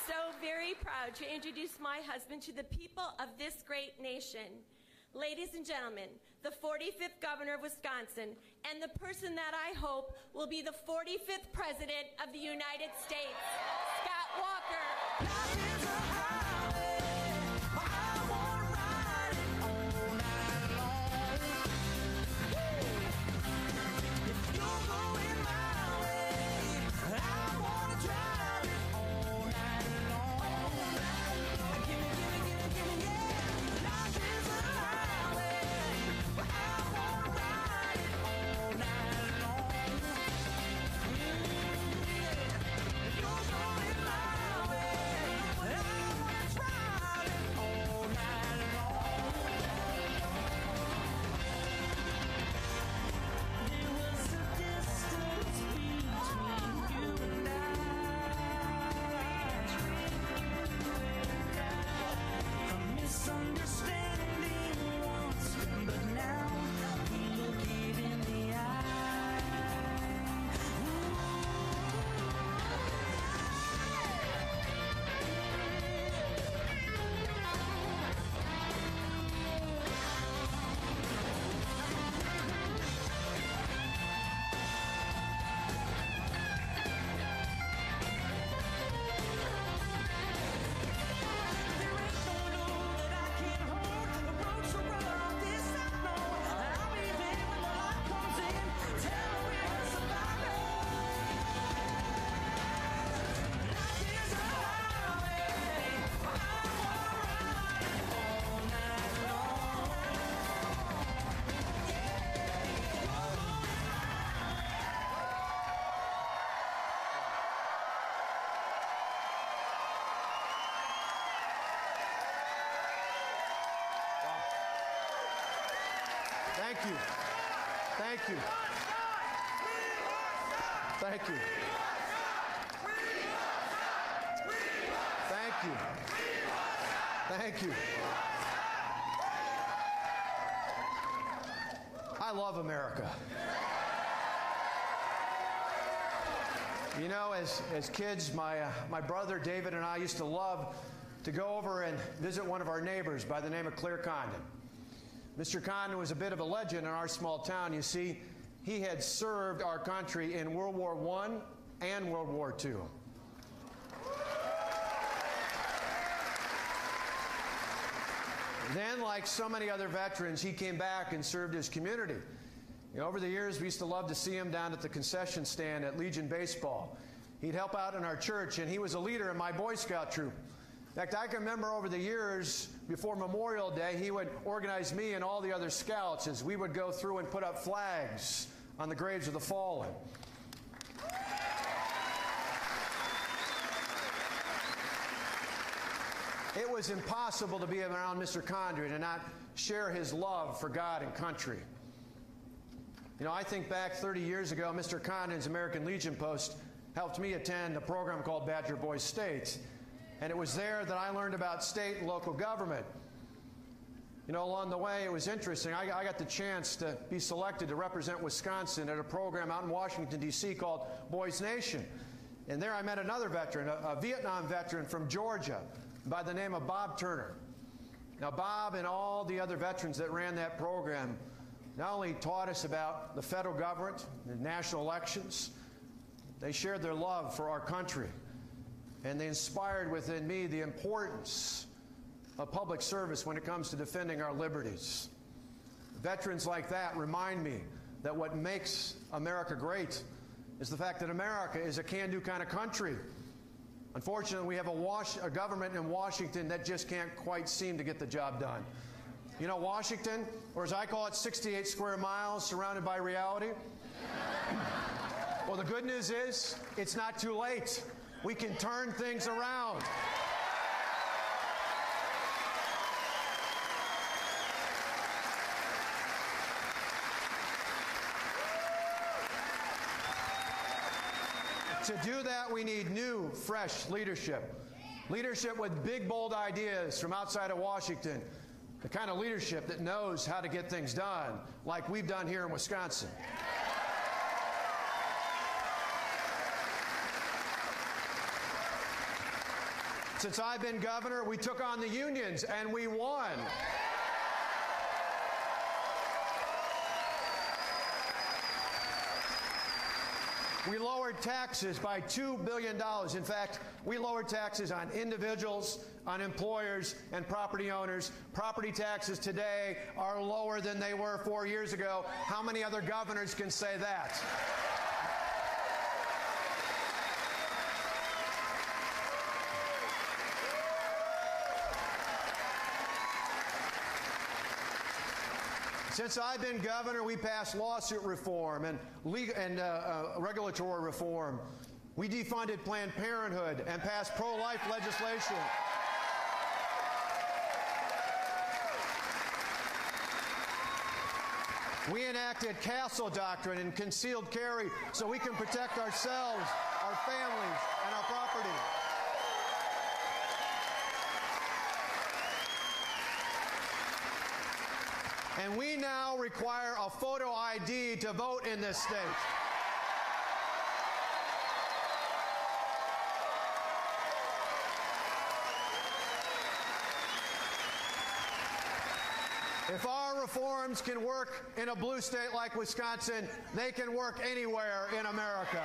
so very proud to introduce my husband to the people of this great nation. Ladies and gentlemen, the 45th governor of Wisconsin, and the person that I hope will be the 45th president of the United States, Scott Walker. Thank you. Thank you. Thank you. Thank you. Thank you. I love America. You know, as kids, my brother David and I used to love to go over and visit one of our neighbors by the name of Claire Condon. Mr. Condon was a bit of a legend in our small town. You see, he had served our country in World War I and World War II. Then, like so many other veterans, he came back and served his community. You know, over the years, we used to love to see him down at the concession stand at Legion Baseball. He'd help out in our church, and he was a leader in my Boy Scout troop. In fact, I can remember over the years, before Memorial Day, he would organize me and all the other scouts as we would go through and put up flags on the graves of the fallen. It was impossible to be around Mr. Condon and not share his love for God and country. You know, I think back 30 years ago, Mr. Condon's American Legion post helped me attend a program called Badger Boys State. And it was there that I learned about state and local government. You know, along the way, it was interesting. I got the chance to be selected to represent Wisconsin at a program out in Washington, D.C. called Boys Nation. And there I met another veteran, a Vietnam veteran from Georgia by the name of Bob Turner. Now, Bob and all the other veterans that ran that program not only taught us about the federal government, the national elections, they shared their love for our country. And they inspired within me the importance of public service when it comes to defending our liberties. Veterans like that remind me that what makes America great is the fact that America is a can-do kind of country. Unfortunately, we have a government in Washington that just can't quite seem to get the job done. You know, Washington, or as I call it, 68 square miles surrounded by reality. Well, the good news is it's not too late. We can turn things around. To do that, we need new, fresh leadership. Leadership with big, bold ideas from outside of Washington. The kind of leadership that knows how to get things done, like we've done here in Wisconsin. Since I've been governor, we took on the unions and we won. We lowered taxes by $2 billion. In fact, we lowered taxes on individuals, on employers, and property owners. Property taxes today are lower than they were 4 years ago. How many other governors can say that? Since I've been governor, we passed lawsuit reform and regulatory reform. We defunded Planned Parenthood and passed pro-life legislation. We enacted castle doctrine and concealed carry so we can protect ourselves, our families, and our property. And we now require a photo ID to vote in this state. If our reforms can work in a blue state like Wisconsin, they can work anywhere in America.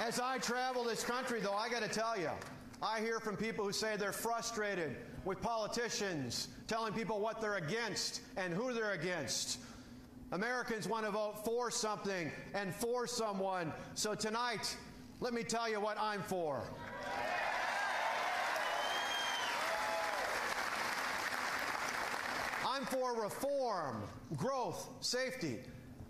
As I travel this country, though, I got to tell you, I hear from people who say they're frustrated with politicians telling people what they're against and who they're against. Americans want to vote for something and for someone. So tonight, let me tell you what I'm for. I'm for reform, growth, safety.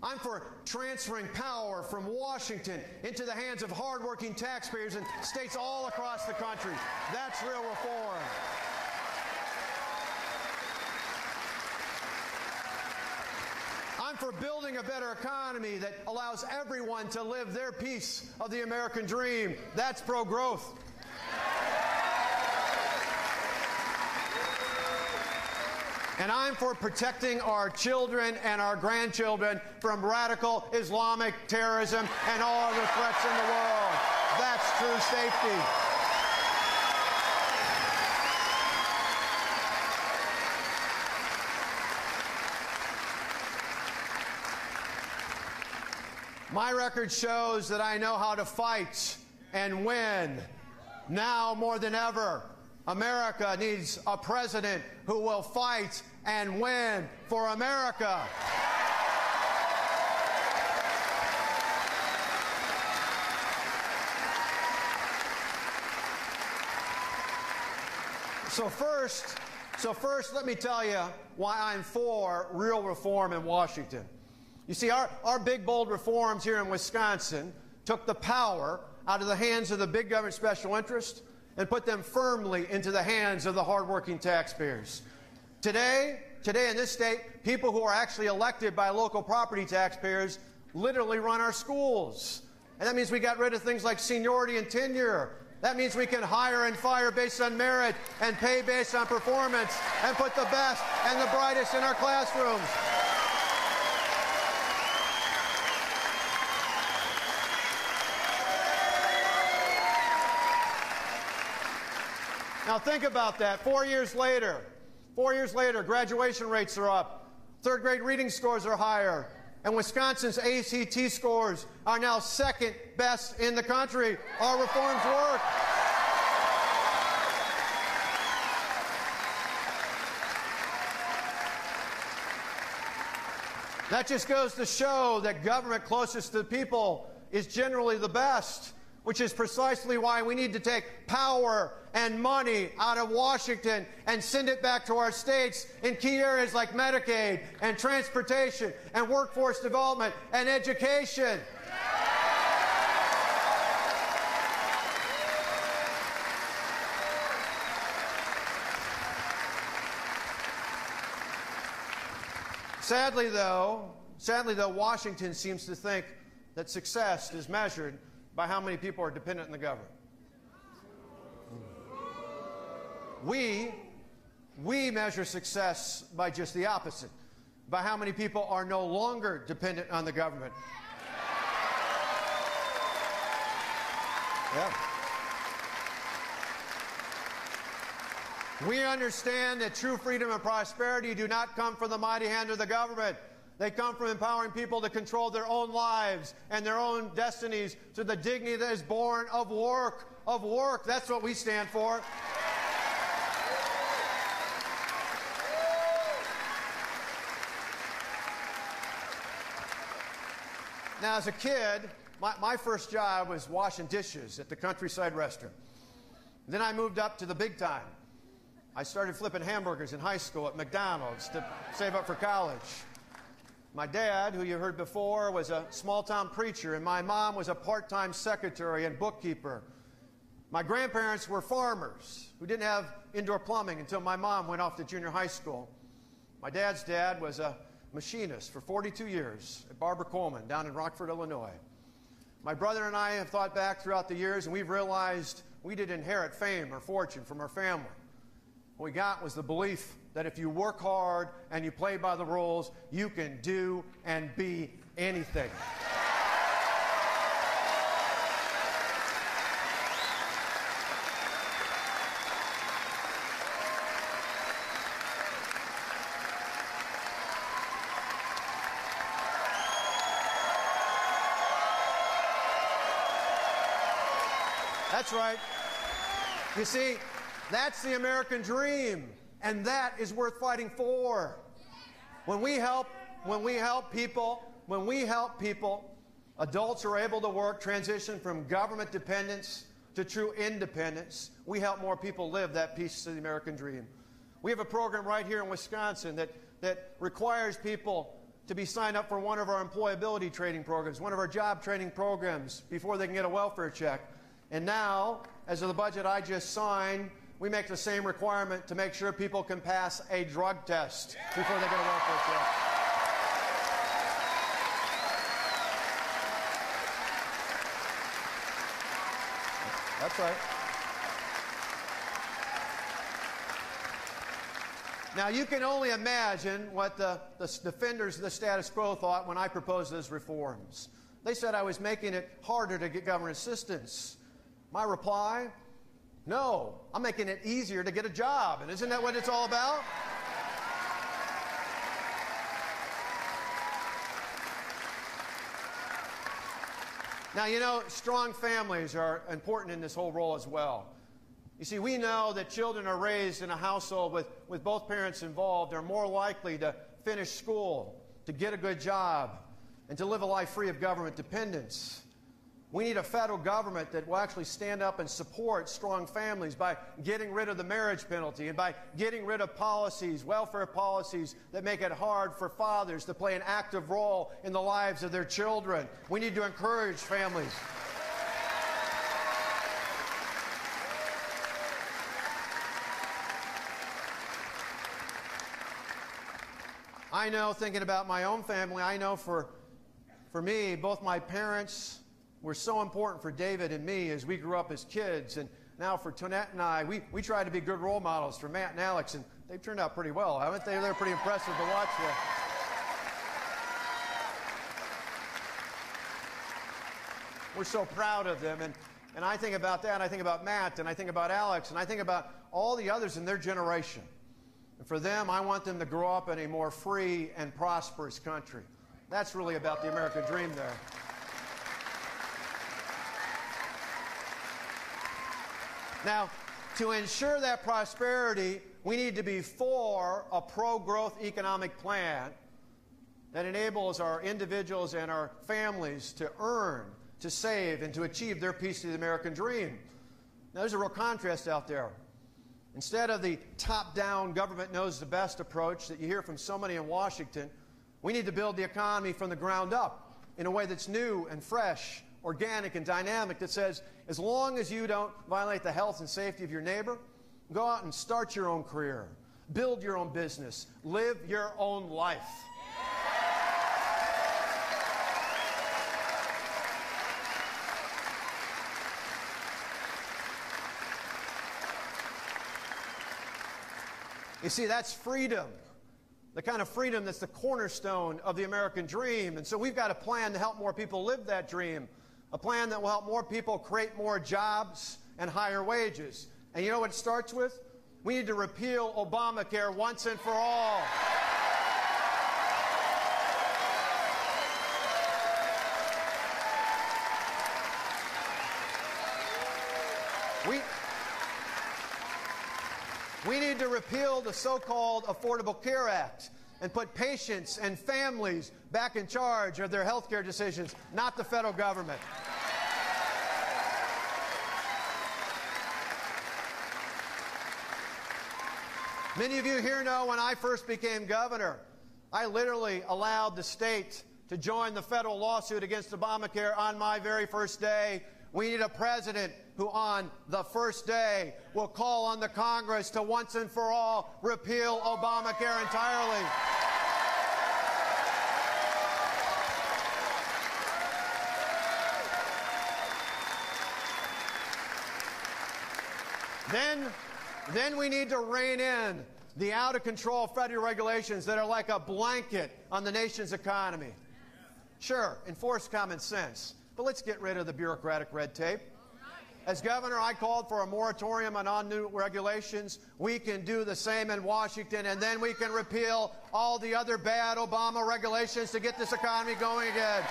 I'm for transferring power from Washington into the hands of hardworking taxpayers in states all across the country. That's real reform. I'm for building a better economy that allows everyone to live their piece of the American dream. That's pro-growth. And I'm for protecting our children and our grandchildren from radical Islamic terrorism and all other threats in the world. That's true safety. My record shows that I know how to fight and win. Now more than ever, America needs a president who will fight and win for America. So first, let me tell you why I'm for real reform in Washington. You see, our big, bold reforms here in Wisconsin took the power out of the hands of the big government special interest and put them firmly into the hands of the hardworking taxpayers. Today in this state, people who are actually elected by local property taxpayers literally run our schools. And that means we got rid of things like seniority and tenure. That means we can hire and fire based on merit and pay based on performance and put the best and the brightest in our classrooms. Now think about that. 4 years later, graduation rates are up. Third grade reading scores are higher. And Wisconsin's ACT scores are now second best in the country. Our reforms work. That just goes to show that government closest to the people is generally the best, which is precisely why we need to take power and money out of Washington and send it back to our states in key areas like Medicaid and transportation and workforce development and education. Sadly, though, Washington seems to think that success is measured by how many people are dependent on the government. We measure success by just the opposite, by how many people are no longer dependent on the government. Yeah. We understand that true freedom and prosperity do not come from the mighty hand of the government. They come from empowering people to control their own lives and their own destinies to the dignity that is born of work. Of work. That's what we stand for. Now, as a kid, my first job was washing dishes at the Countryside Restaurant. Then I moved up to the big time. I started flipping hamburgers in high school at McDonald's to save up for college. My dad, who you heard before, was a small-town preacher, and my mom was a part-time secretary and bookkeeper. My grandparents were farmers who didn't have indoor plumbing until my mom went off to junior high school. My dad's dad was a machinist for 42 years at Barbara Coleman down in Rockford, Illinois. My brother and I have thought back throughout the years, and we've realized we didn't inherit fame or fortune from our family. What we got was the belief that if you work hard and you play by the rules, you can do and be anything. That's right. You see, that's the American dream, and that is worth fighting for. When we help people, adults are able to work, transition from government dependence to true independence. We help more people live that piece of the American dream. We have a program right here in Wisconsin that requires people to be signed up for one of our employability training programs, one of our job training programs before they can get a welfare check. And now, as of the budget I just signed, we make the same requirement to make sure people can pass a drug test before they get a welfare check. That's right. Now, you can only imagine what the defenders of the status quo thought when I proposed those reforms. They said I was making it harder to get government assistance. My reply, no, I'm making it easier to get a job. And isn't that what it's all about? Now, you know, strong families are important in this whole role as well. You see, we know that children are raised in a household with both parents involved are more likely to finish school, to get a good job, and to live a life free of government dependence. We need a federal government that will actually stand up and support strong families by getting rid of the marriage penalty and by getting rid of policies, welfare policies, that make it hard for fathers to play an active role in the lives of their children. We need to encourage families. I know, thinking about my own family, I know for me, both my parents were so important for David and me as we grew up as kids. And now for Tonette and I, we try to be good role models for Matt and Alex, and they've turned out pretty well, haven't they? They're pretty impressive to watch. We're so proud of them. And I think about that, and I think about Matt, and I think about Alex, and I think about all the others in their generation. And for them, I want them to grow up in a more free and prosperous country. That's really about the American dream there. Now, to ensure that prosperity, we need to be for a pro-growth economic plan that enables our individuals and our families to earn, to save, and to achieve their piece of the American dream. Now, there's a real contrast out there. Instead of the top-down, government knows the best approach that you hear from so many in Washington, we need to build the economy from the ground up in a way that's new and fresh, organic and dynamic, that says, as long as you don't violate the health and safety of your neighbor, go out and start your own career, build your own business, live your own life. You see, that's freedom. The kind of freedom that's the cornerstone of the American dream. And so we've got a plan to help more people live that dream. a plan that will help more people create more jobs and higher wages. And you know what it starts with? We need to repeal Obamacare once and for all. We need to repeal the so-called Affordable Care Act and put patients and families back in charge of their health care decisions, not the federal government. Many of you here know when I first became governor, I literally allowed the state to join the federal lawsuit against Obamacare on my very first day. We need a president who on the first day will call on the Congress to once and for all repeal Obamacare entirely. Then we need to rein in the out-of-control federal regulations that are like a blanket on the nation's economy. Sure, enforce common sense, but let's get rid of the bureaucratic red tape. As governor, I called for a moratorium on new regulations. We can do the same in Washington, and then we can repeal all the other bad Obama regulations to get this economy going again.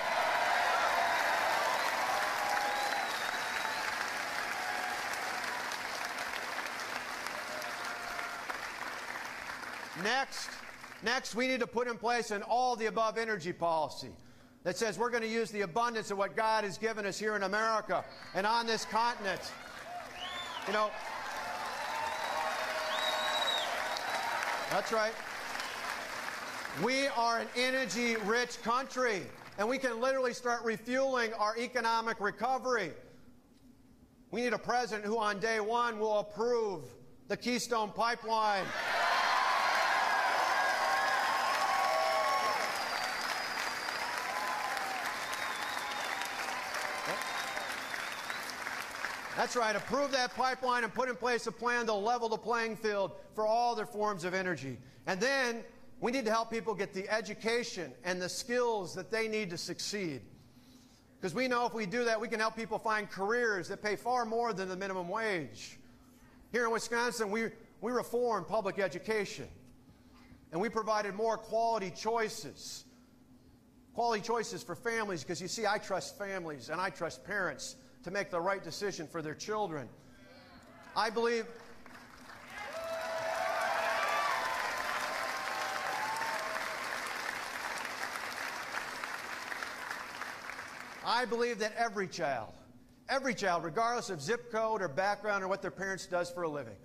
Next, we need to put in place an all-the-above energy policy that says we're going to use the abundance of what God has given us here in America and on this continent. You know, that's right. We are an energy-rich country, and we can literally start refueling our economic recovery. We need a president who on day one will approve the Keystone Pipeline. That's right, approve that pipeline and put in place a plan to level the playing field for all their forms of energy. And then we need to help people get the education and the skills that they need to succeed. Because we know if we do that, we can help people find careers that pay far more than the minimum wage. Here in Wisconsin, we reformed public education. And we provided more quality choices. Quality choices for families, because you see, I trust families and I trust parents to make the right decision for their children. I believe that every child, regardless of zip code or background or what their parents does for a living,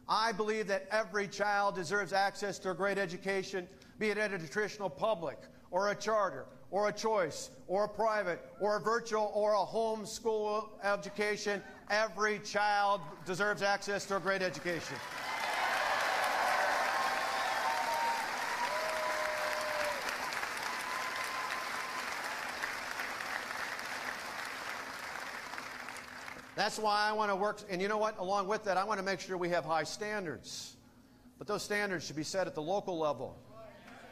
I believe that every child deserves access to a great education, be it at a traditional public or a charter or a choice, or a private, or a virtual, or a home school education. Every child deserves access to a great education. That's why I want to work, and you know what, along with that, I want to make sure we have high standards. But those standards should be set at the local level.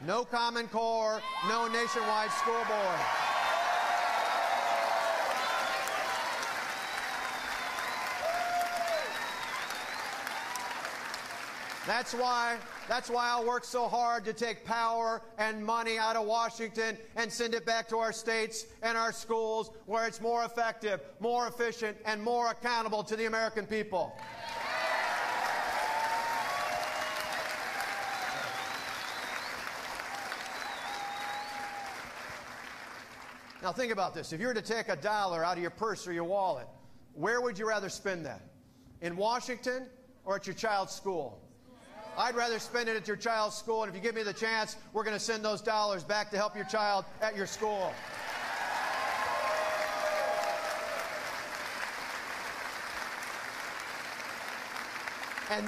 No Common Core, no nationwide school board. That's why I'll work so hard to take power and money out of Washington and send it back to our states and our schools where it's more effective, more efficient, and more accountable to the American people. Now think about this. If you were to take $1 out of your purse or your wallet, where would you rather spend that? In Washington or at your child's school? I'd rather spend it at your child's school, and if you give me the chance, we're going to send those dollars back to help your child at your school. And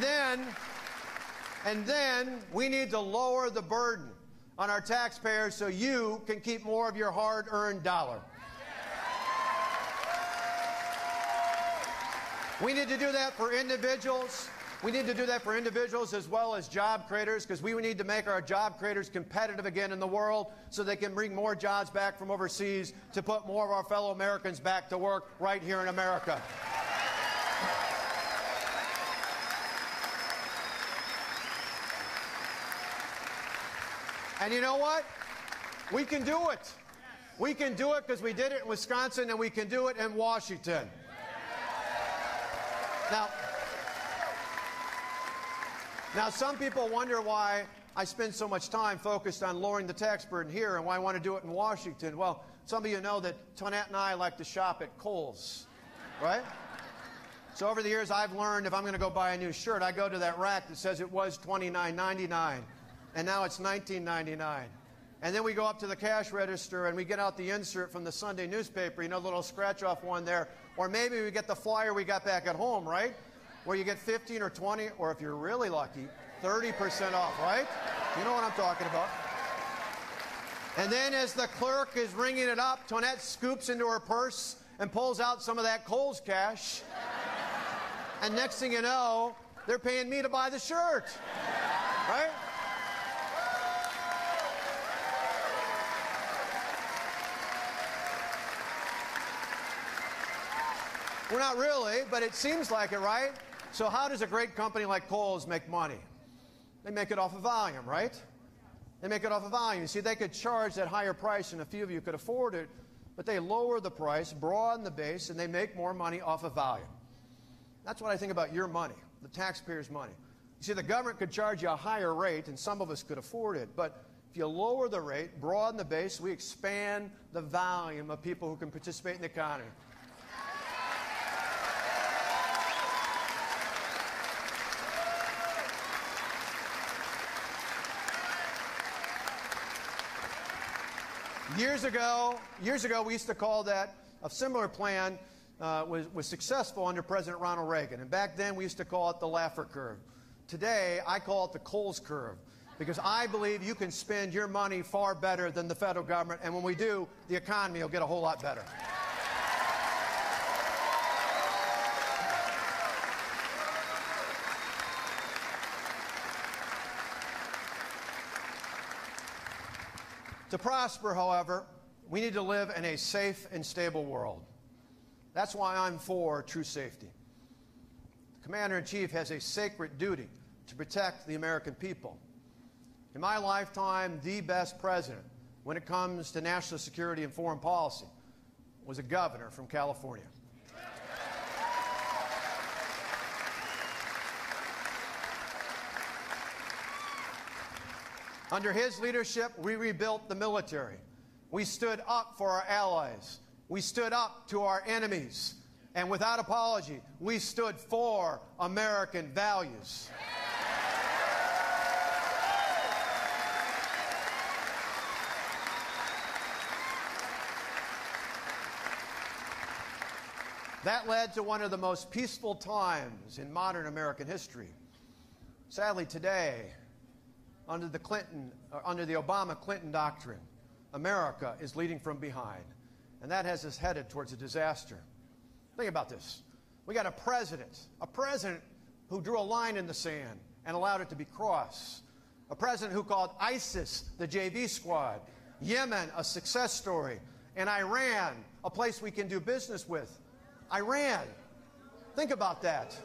then we need to lower the burden on our taxpayers so you can keep more of your hard-earned dollar. We need to do that for individuals, We need to do that for individuals as well as job creators, because we need to make our job creators competitive again in the world so they can bring more jobs back from overseas to put more of our fellow Americans back to work right here in America. And you know what? We can do it. We can do it because we did it in Wisconsin, and we can do it in Washington. Now, some people wonder why I spend so much time focused on lowering the tax burden here and why I want to do it in Washington. Well, some of you know that Tonette and I like to shop at Kohl's, right? So over the years, I've learned if I'm going to go buy a new shirt, I go to that rack that says it was $29.99, and now it's $19.99. And then we go up to the cash register and we get out the insert from the Sunday newspaper, you know, the little scratch-off one there. Or maybe we get the flyer we got back at home, right? Where you get 15 or 20, or if you're really lucky, 30% off, right? You know what I'm talking about. And then as the clerk is ringing it up, Tonette scoops into her purse and pulls out some of that Kohl's cash. And next thing you know, they're paying me to buy the shirt, right? We're not really, but it seems like it, right? So how does a great company like Kohl's make money? They make it off of volume, right? They make it off of volume. You see, they could charge that higher price, and a few of you could afford it, but they lower the price, broaden the base, and they make more money off of volume. That's what I think about your money, the taxpayers' money. You see, the government could charge you a higher rate, and some of us could afford it, but if you lower the rate, broaden the base, we expand the volume of people who can participate in the economy. Years ago, we used to call that a similar plan was successful under President Ronald Reagan. And back then, we used to call it the Laffer curve. Today, I call it the Kohl's curve, because I believe you can spend your money far better than the federal government. And when we do, the economy will get a whole lot better. To prosper, however, we need to live in a safe and stable world. That's why I'm for true safety. The Commander-in-Chief has a sacred duty to protect the American people. In my lifetime, the best president when it comes to national security and foreign policy was a governor from California. Under his leadership, we rebuilt the military. We stood up for our allies. We stood up to our enemies. And without apology, we stood for American values. That led to one of the most peaceful times in modern American history. Sadly, today, under the Obama-Clinton doctrine, America is leading from behind, and that has us headed towards a disaster. Think about this. We got a president who drew a line in the sand and allowed it to be crossed. A president who called ISIS the JV squad, Yemen a success story, and Iran a place we can do business with. Iran. Think about that.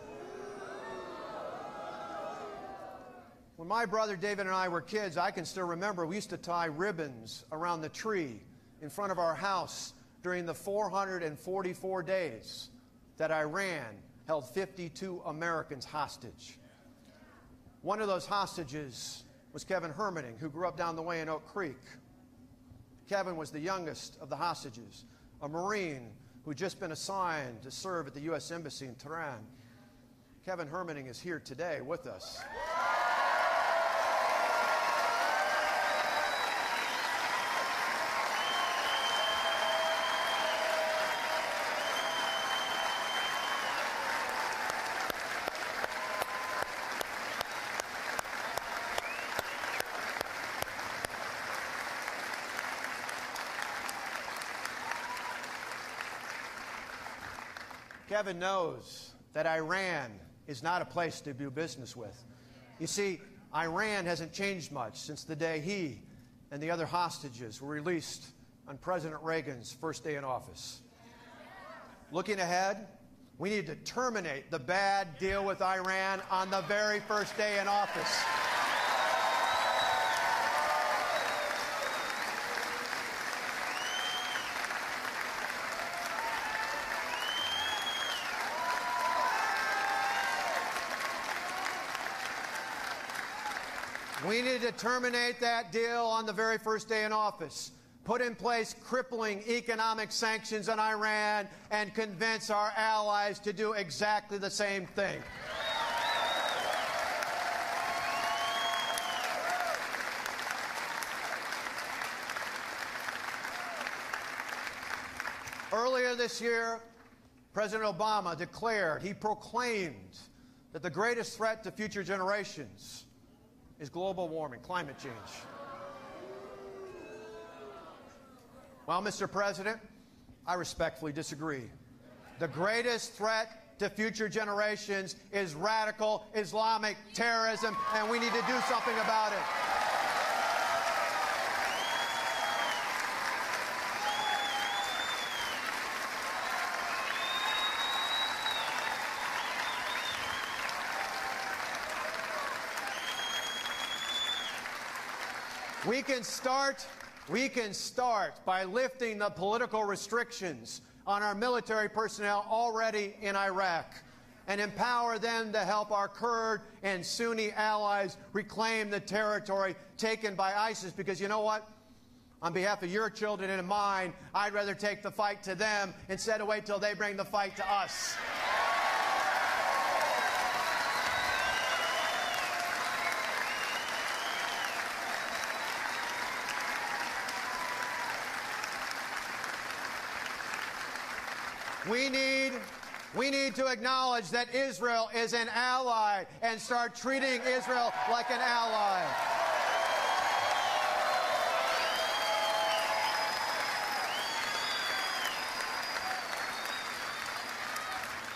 When my brother David and I were kids, I can still remember we used to tie ribbons around the tree in front of our house during the 444 days that Iran held 52 Americans hostage. One of those hostages was Kevin Hermaning, who grew up down the way in Oak Creek. Kevin was the youngest of the hostages, a Marine who'd just been assigned to serve at the U.S. Embassy in Tehran. Kevin Hermaning is here today with us. Kevin knows that Iran is not a place to do business with. You see, Iran hasn't changed much since the day he and the other hostages were released on President Reagan's first day in office. Looking ahead, we need to terminate the bad deal with Iran on the very first day in office. We need to terminate that deal on the very first day in office, put in place crippling economic sanctions on Iran, and convince our allies to do exactly the same thing. Earlier this year, President Obama declared, he proclaimed, that the greatest threat to future generations is global warming, climate change. Well, Mr. President, I respectfully disagree. The greatest threat to future generations is radical Islamic terrorism, and we need to do something about it. We can start by lifting the political restrictions on our military personnel already in Iraq and empower them to help our Kurd and Sunni allies reclaim the territory taken by ISIS. Because you know what? On behalf of your children and mine, I'd rather take the fight to them instead of wait till they bring the fight to us. We need to acknowledge that Israel is an ally and start treating Israel like an ally.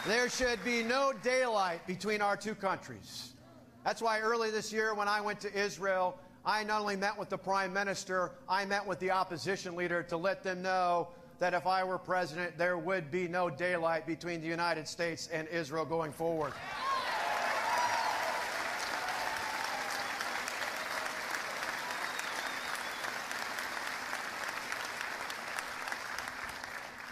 There should be no daylight between our two countries. That's why early this year when I went to Israel, I not only met with the Prime Minister, I met with the opposition leader to let them know that if I were president, there would be no daylight between the United States and Israel going forward.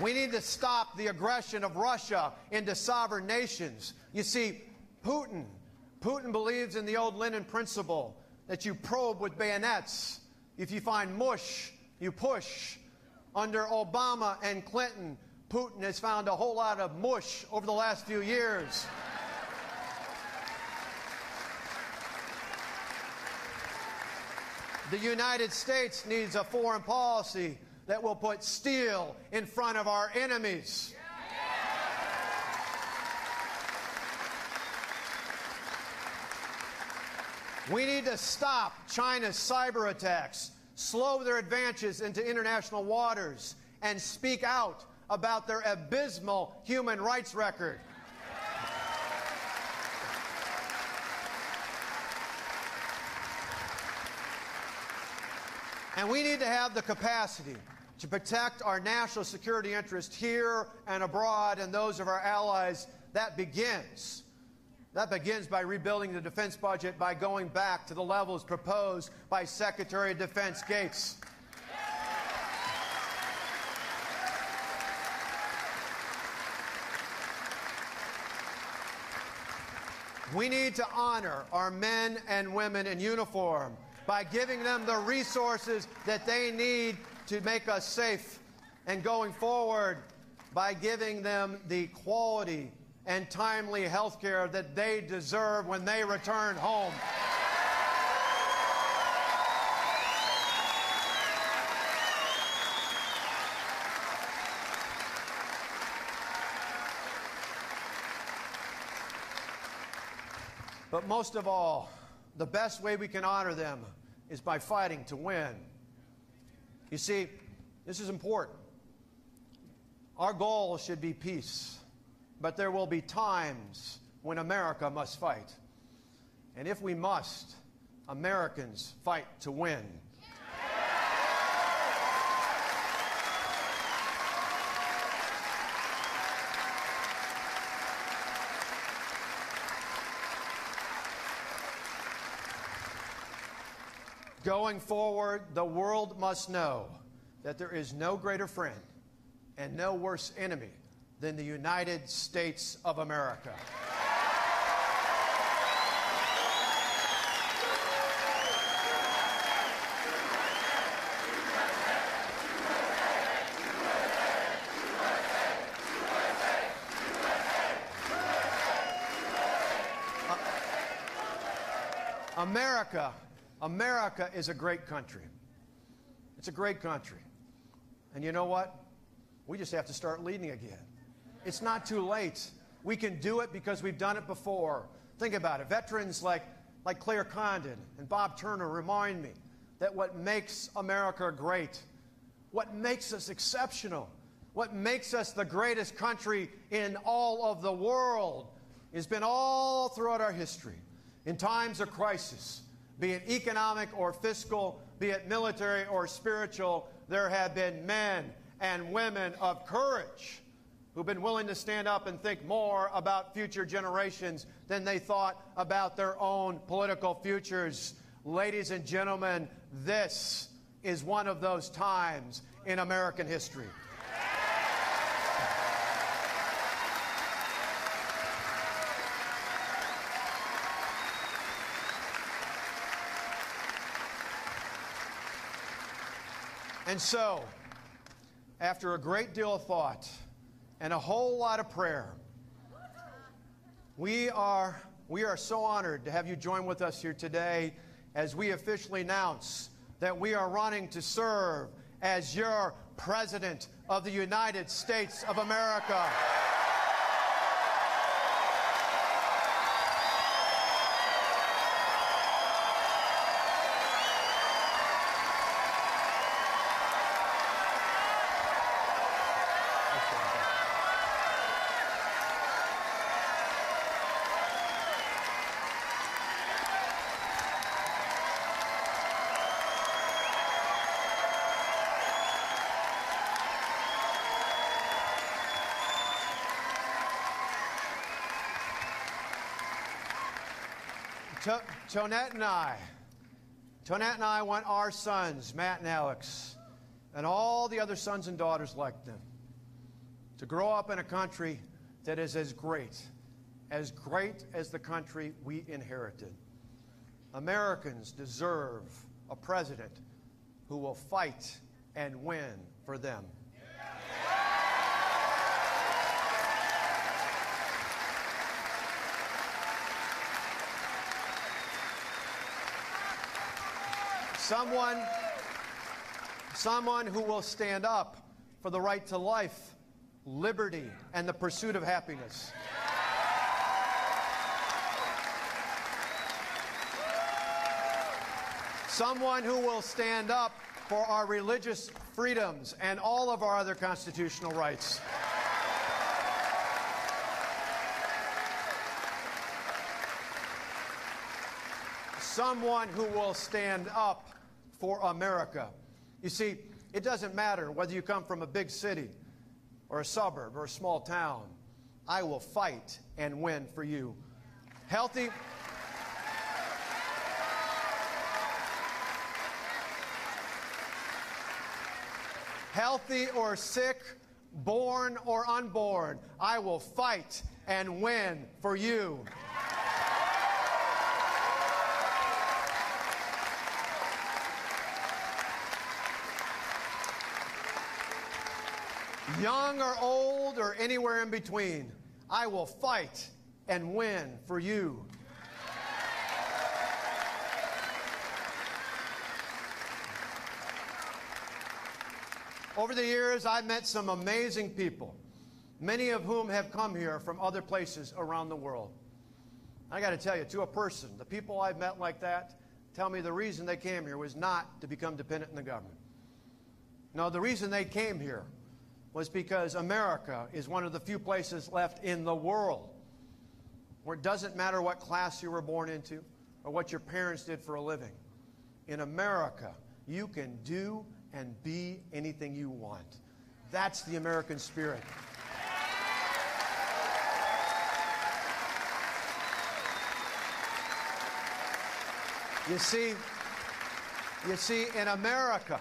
We need to stop the aggression of Russia into sovereign nations. You see, Putin believes in the old Lenin principle that you probe with bayonets. If you find mush, you push. Under Obama and Clinton, Putin has found a whole lot of mush over the last few years. The United States needs a foreign policy that will put steel in front of our enemies. We need to stop China's cyber attacks, slow their advances into international waters, and speak out about their abysmal human rights record. And we need to have the capacity to protect our national security interest here and abroad and those of our allies. That begins by rebuilding the defense budget by going back to the levels proposed by Secretary of Defense Gates. We need to honor our men and women in uniform by giving them the resources that they need to make us safe, and going forward by giving them the quality and timely health care that they deserve when they return home. But most of all, the best way we can honor them is by fighting to win. You see, this is important. Our goal should be peace. But there will be times when America must fight. And if we must, Americans fight to win. Going forward, the world must know that there is no greater friend and no worse enemy than the United States of America. America is a great country. It's a great country. And you know what? We just have to start leading again. It's not too late. We can do it because we've done it before. Think about it. Veterans like Claire Condon and Bob Turner remind me that what makes America great, what makes us exceptional, what makes us the greatest country in all of the world has been all throughout our history. In times of crisis, be it economic or fiscal, be it military or spiritual, there have been men and women of courage who've been willing to stand up and think more about future generations than they thought about their own political futures. Ladies and gentlemen, this is one of those times in American history. And so, after a great deal of thought and a whole lot of prayer, we are so honored to have you join with us here today as we officially announce that we are running to serve as your President of the United States of America. Tonette and I want our sons, Matt and Alex, and all the other sons and daughters like them, to grow up in a country that is as great as the country we inherited. Americans deserve a president who will fight and win for them. Someone who will stand up for the right to life, liberty, and the pursuit of happiness. Someone who will stand up for our religious freedoms and all of our other constitutional rights. Someone who will stand up for America. You see, it doesn't matter whether you come from a big city or a suburb or a small town. I will fight and win for you. Healthy or sick, born or unborn, I will fight and win for you. Young or old or anywhere in between, I will fight and win for you. Over the years, I've met some amazing people, many of whom have come here from other places around the world. I got to tell you, to a person, the people I've met like that tell me the reason they came here was not to become dependent on the government. No, the reason they came here was because America is one of the few places left in the world where it doesn't matter what class you were born into or what your parents did for a living. In America, you can do and be anything you want. That's the American spirit. You see, in America,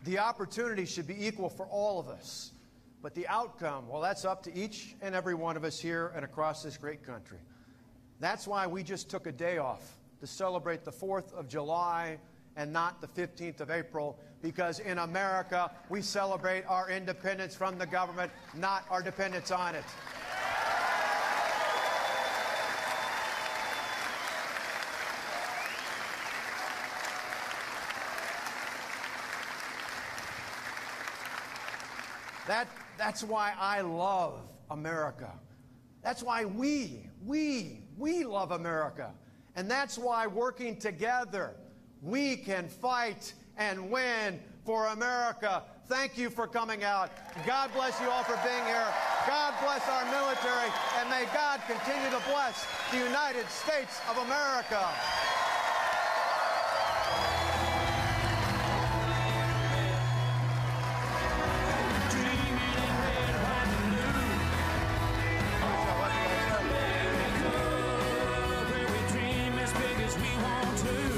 the opportunity should be equal for all of us. But the outcome, well, that's up to each and every one of us here and across this great country. That's why we just took a day off to celebrate the 4th of July and not the 15th of April, because in America, we celebrate our independence from the government, not our dependence on it. That's why I love America. That's why we love America. And that's why working together, we can fight and win for America. Thank you for coming out. God bless you all for being here. God bless our military, and may God continue to bless the United States of America. We dream as big as we want to.